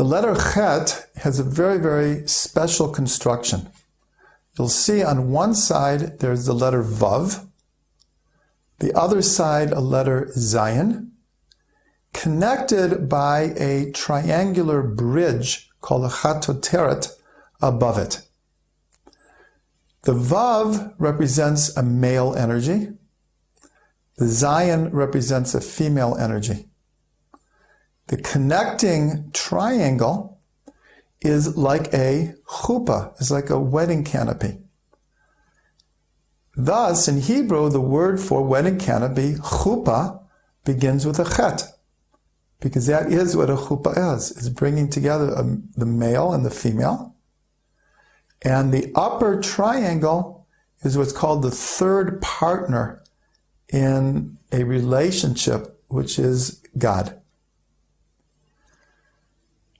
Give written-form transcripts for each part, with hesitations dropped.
The letter CHET has a very, very special construction. You'll see on one side there's the letter Vav, the other side a letter Zayin, connected by a triangular bridge called a CHET above it. The Vav represents a male energy. The Zayin represents a female energy. The connecting triangle is like a chuppah, is like a wedding canopy. Thus, in Hebrew, the word for wedding canopy, chuppah, begins with a chet, because that is what a chuppah is bringing together the male and the female. And the upper triangle is what's called the third partner in a relationship, which is God.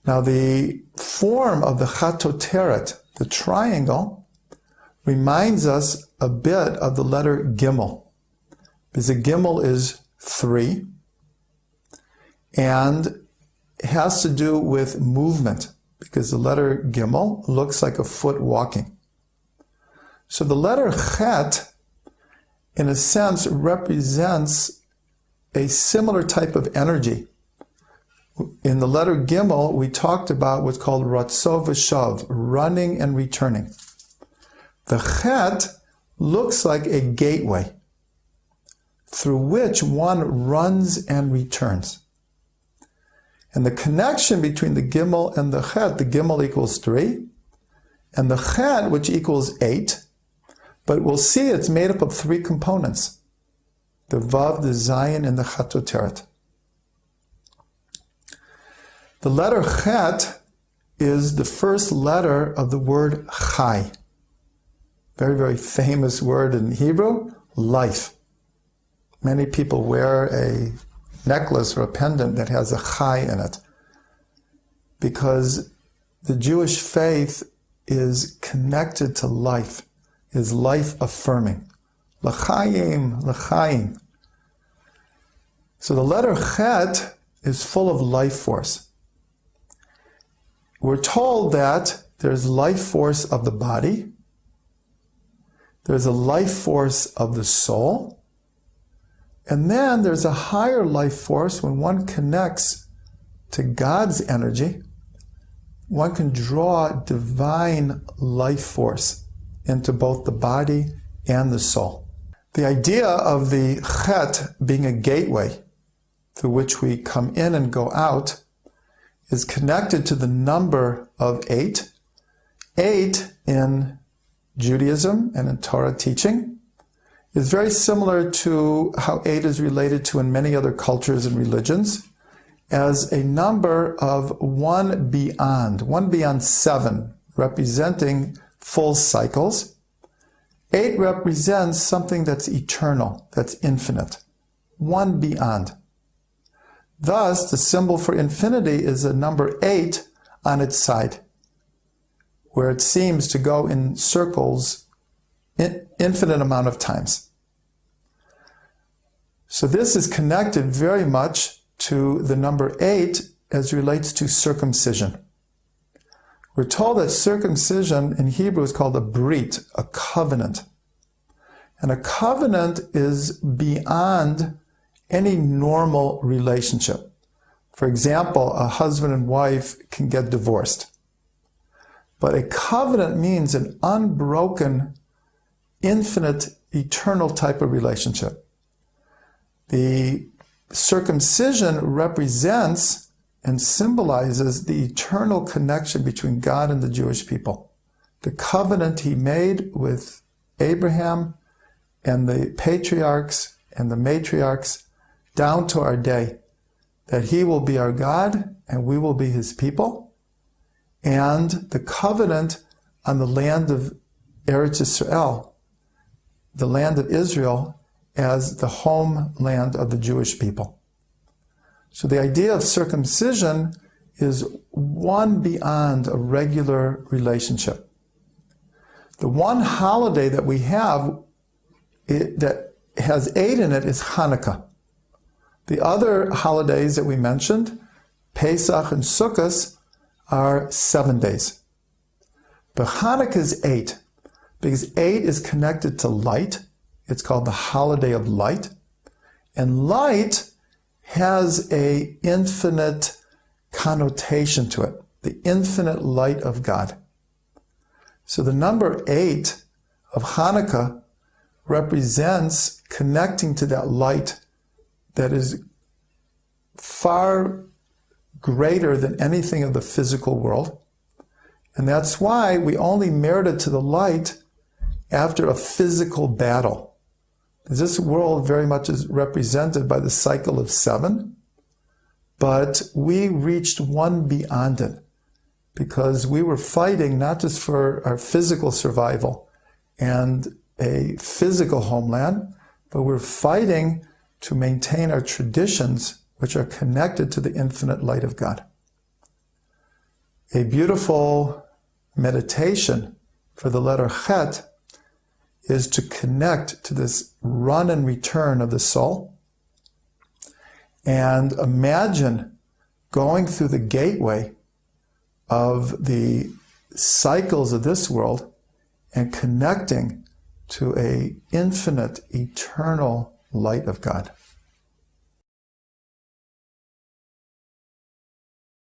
Now, the form of the CHET, the triangle, reminds us a bit of the letter Gimel, because the Gimel is 3, and it has to do with movement, because the letter Gimel looks like a foot walking. So the letter Chet, in a sense, represents a similar type of energy. In the letter Gimel, we talked about what's called Ratzov V'Shav, running and returning. The Chet looks like a gateway through which one runs and returns. And the connection between the Gimel and the Chet, the Gimel equals 3, and the Chet, which equals 8, but we'll see it's made up of 3 components: the Vav, the Zayin, and the CHET. The letter Chet is the first letter of the word Chai. Very, very famous word in Hebrew, life. Many people wear a necklace or a pendant that has a Chai in it, because the Jewish faith is connected to life, is life affirming. L'chaim, l'chaim. So the letter Chet is full of life force. We're told that there's life force of the body, there's a life force of the soul, and then there's a higher life force. When one connects to God's energy, one can draw divine life force into both the body and the soul. The idea of the Chet being a gateway through which we come in and go out is connected to the number of 8. 8 in Judaism and in Torah teaching is very similar to how 8 is related to in many other cultures and religions as a number of 1 beyond 7, representing full cycles. 8 represents something that's eternal, that's infinite, 1 beyond. Thus, the symbol for infinity is a number 8 on its side, where it seems to go in circles infinite amount of times. So this is connected very much to the number 8 as relates to circumcision. We're told that circumcision in Hebrew is called a brit, a covenant. And a covenant is beyond any normal relationship. For example, a husband and wife can get divorced. But a covenant means an unbroken, infinite, eternal type of relationship. The circumcision represents and symbolizes the eternal connection between God and the Jewish people. The covenant he made with Abraham and the patriarchs and the matriarchs down to our day, that he will be our God and we will be his people, and the covenant on the land of Eretz Israel, the land of Israel, as the homeland of the Jewish people. So the idea of circumcision is one beyond a regular relationship. The one holiday that we have that has 8 in it is Hanukkah. The other holidays that we mentioned, Pesach and Sukkot, are 7 days. But Hanukkah is 8, because 8 is connected to light. It's called the holiday of light. And light has an infinite connotation to it, the infinite light of God. So the number 8 of Hanukkah represents connecting to that light that is far greater than anything of the physical world. And that's why we only merited to the light after a physical battle. This world very much is represented by the cycle of 7, but we reached one beyond it because we were fighting not just for our physical survival and a physical homeland, but we're fighting to maintain our traditions which are connected to the infinite light of God. A beautiful meditation for the letter CHET is to connect to this run and return of the soul and imagine going through the gateway of the cycles of this world and connecting to an infinite, eternal light of God.